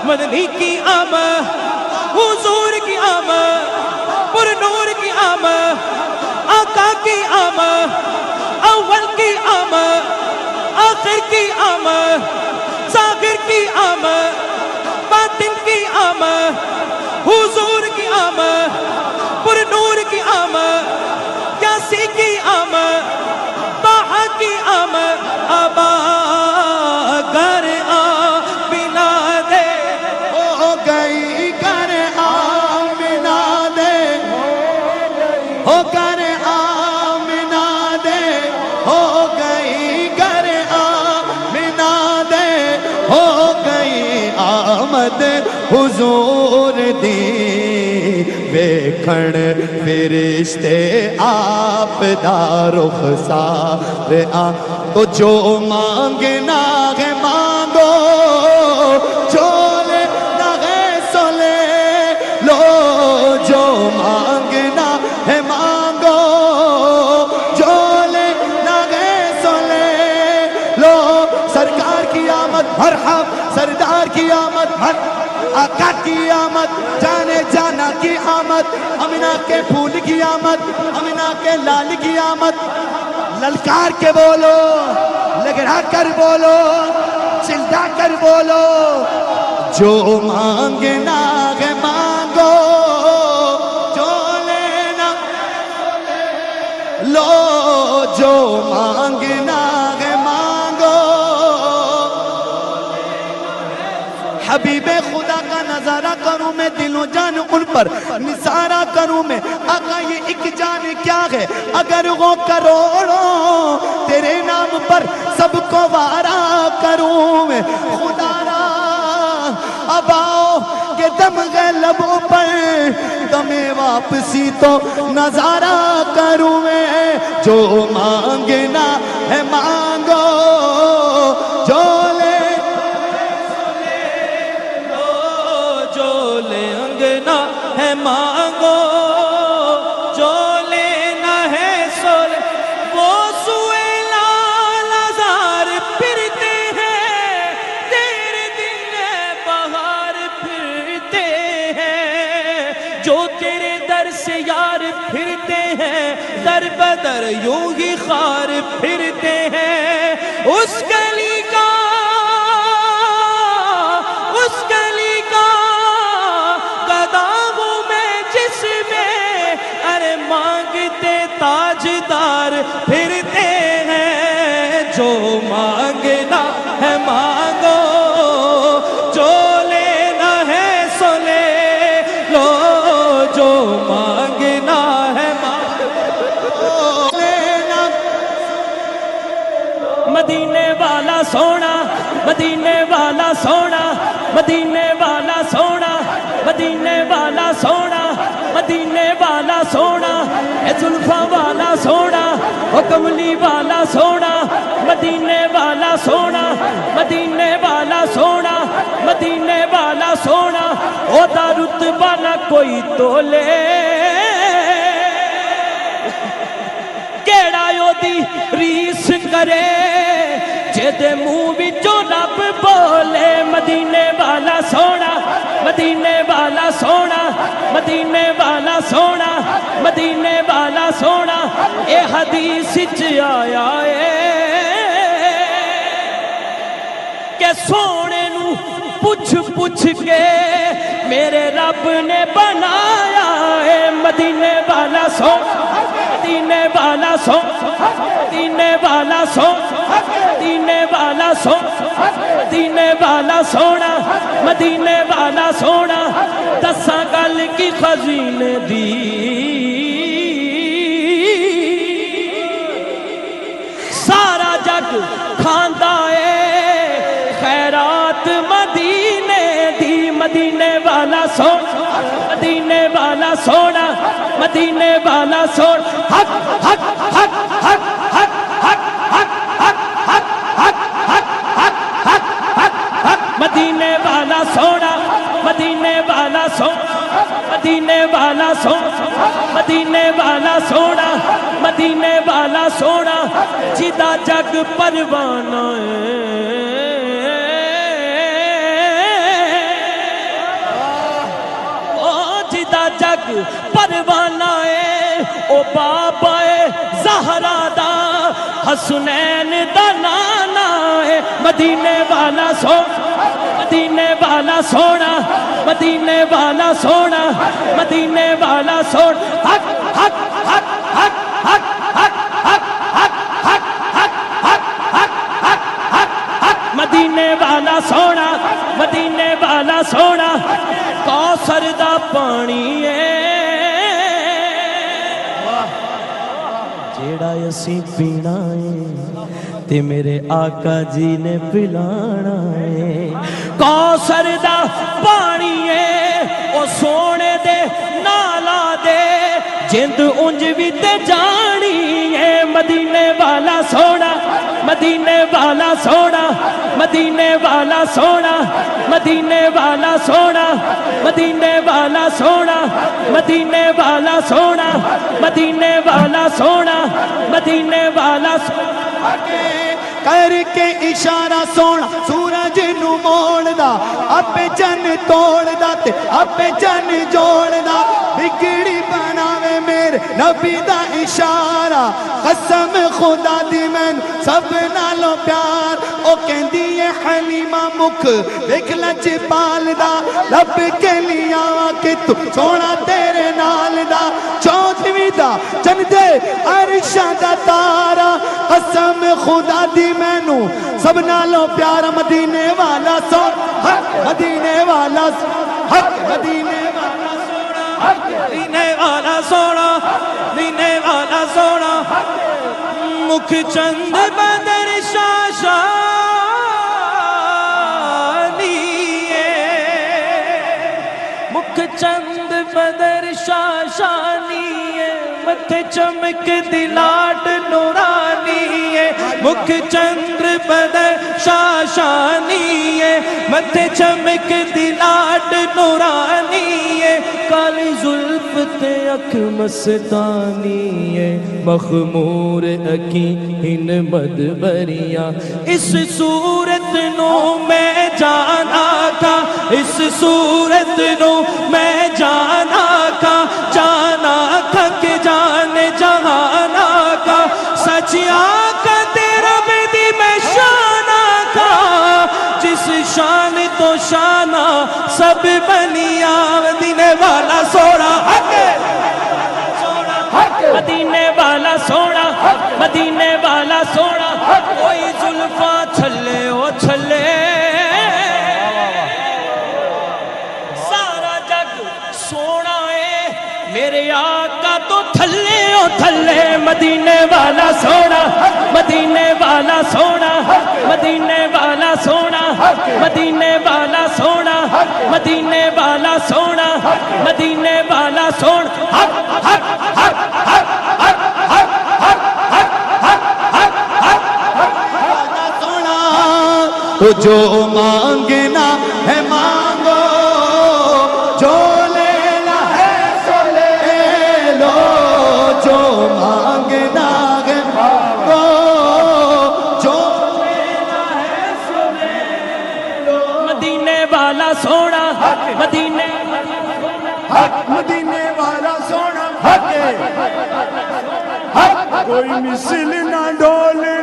مدنی کی آمد حضور کی آمد پر نور کی آمد آقا کی آمد اول کی آمد آخر کی آمد ظاہر کی آمد باطن کی آمد حضور کی آمد پر نور کی آمد یاسی کی آمد طاہا کی آمد ابا گر آمینہ دے ہو گئی گر آمینہ دے ہو گر آمینہ دے ہو گئی گر آمینہ دے ہو گئی آمد حضور دی ویکھن فرشتے آپ دا رخسار آ تو جو مانگنا ہے مانگو جو لینا ہے سو لے لو جو مانگنا ہے مانگو جو لینا ہے سو لے لو سرکار کی آمد مرحب سردار کی آمد مرحب آقا کی آمد جانے جانا کی آمد امینہ کے پھول کی آمد امینہ کے لال کی آمد للکار کے بولو لگڑا کر بولو چلدا کر بولو جو مانگنا ہے مانگو جو لینا لو جو مانگنا ہے مانگو حبیب خدا کا نظارہ کروں میں دل و جان ان پر نثارہ کروں میں آقا یہ ایک جان کیا ہے اگر وہ کروڑوں تیرے نام پر سب کو وارا کروں میں خدا را اب آؤ کہ دم گئے لبوں پر دم واپسی تو نظارہ کروں میں جو مانگنا ہے مانگو جو مانگو جو لینا ہے سو لے وہ سوئے لال ہزار پھرتے ہیں تیرے دن بہار پھرتے ہیں جو تیرے در سے یار پھرتے ہیں در بدر یوں ہی خار پھرتے ہیں اس گلی کا مانگتے تاجدار پھرتے ہیں جو مانگنا ہے مانگو جو لینا ہے سو لے لو جو مانگنا ہے مانگو لینا مدینے والا سونا مدینے والا سونا مدینے والا سونا مدینے والا سونا مدینے والا سونا اے زلفاں والا سونا او کملی والا سونا مدینے والا سونا مدینے والا سونا مدینے والا سونا او دا رتبہ نہ کوئی تولے کیڑا یو دی ریس کرے جدے منہ وچوں رب بولے مدینے والا سونا مدینے والا سونا مدینے والا سونا مدینے والا سونا اے حدیث وچ آیا ہے کہ سونے نو پوچھ پوچھ کے میرے رب نے بنایا ہے مدینے والا سونا مدینے والا سونا مدینے والا سونا مدینے والا سونا مدینے والا سونا مدینے والا سونا دساں گل کی خزینے دی سارا جگ کھاندا اے خیرات مدینے دی مدینے والا سونا مدینے والا سونا مدینے والا سونا حق حق حق حق حق حق حق حق حق حق حق مدینے والا سونا مدینے والا سونا مدینے والا سونا مدینے والا سونا مدینے والا سونا جدا جگ پروانہ ہے جگ پروانہ ہے او بابا زہرا دا حسنین دا نانا ہے مدینے والا سونا مدینے والا سونا مدینے والا سونا مدینے والا سونا حق حق حق حق حق حق حق حق حق حق حق حق مدینے والا سونا مدینے والا سونا کوثر دا پانی ہے جیڑا اسی پینا ہے تے میرے آقا جی نے پلانا ہے کوثر دا پانی ہے او سونے دے نالا دے جند انج بھی تے جانی ہے مدینے والا سونا مدینے والا سونا مدینے والا سونا مدینے والا سونا مدینے والا سونا مدینے والا سونا مدینے والا سونا مدینے والا سونا کر کے اشارہ سونا سورج نو موڑ دا اپے چن توڑ دا تے اپے چن جوڑ دا بگڑی بناوے میرے نبی دا اشارہ قسم خدا دی میں سب نالو پیار او کہندی ہے حلیمہ مکھ دیکھ لچ پال دا لب کے لیا کہ تو سونا تیرے نال دا چودھویں دا چن دے عرشہ دا تارا قسم خدا دی مینو سب نالو پیارا مدینے والا سونا حق مدینے والا حق مدینے والا سونا حق مدینے والا سونا مدینے والا سونا مکھ چند بدر شاشانی مکھ چند بدر شاشانی متھے چمک دلاٹ نورانی ہے مکھ چندر بدر شاشانی ہے متھے چمک دلاٹ نورانی ہے کالی زلف تے اکھ مستانی ہے مخمور اکی ہن مدبریاں اس صورت نو میں جانا تھا اس صورت نو میں جانا تھا جانا تھا کہ جانے جہانا کا سچیا کا تیرا بیدی میں شانہ کا جس شان تو شانہ سب بنیا مدینے والا سونا مدینے والا سونا مدینے والا سونا کوئی زلفاں چھلے او چھلے سارا جگ سونا ہے میرے آقا تو تھلے او تھلے مدینے والا سونا مدینے والا سونا مدینے والا سونا مدینے والا سونا مدینے والا سونا مدینے والا سونا حق حق حق حق حق حق حق حق حق سونا تو جو مانگنا ہے مانگو جو لینا ہے سو لے لو جو مانگنا ہے مانگو جو لینا ہے سو لے لو مدینے والا سونا مدینے حق مدینے والا سونا حق کوئی مثل نہ ڈولے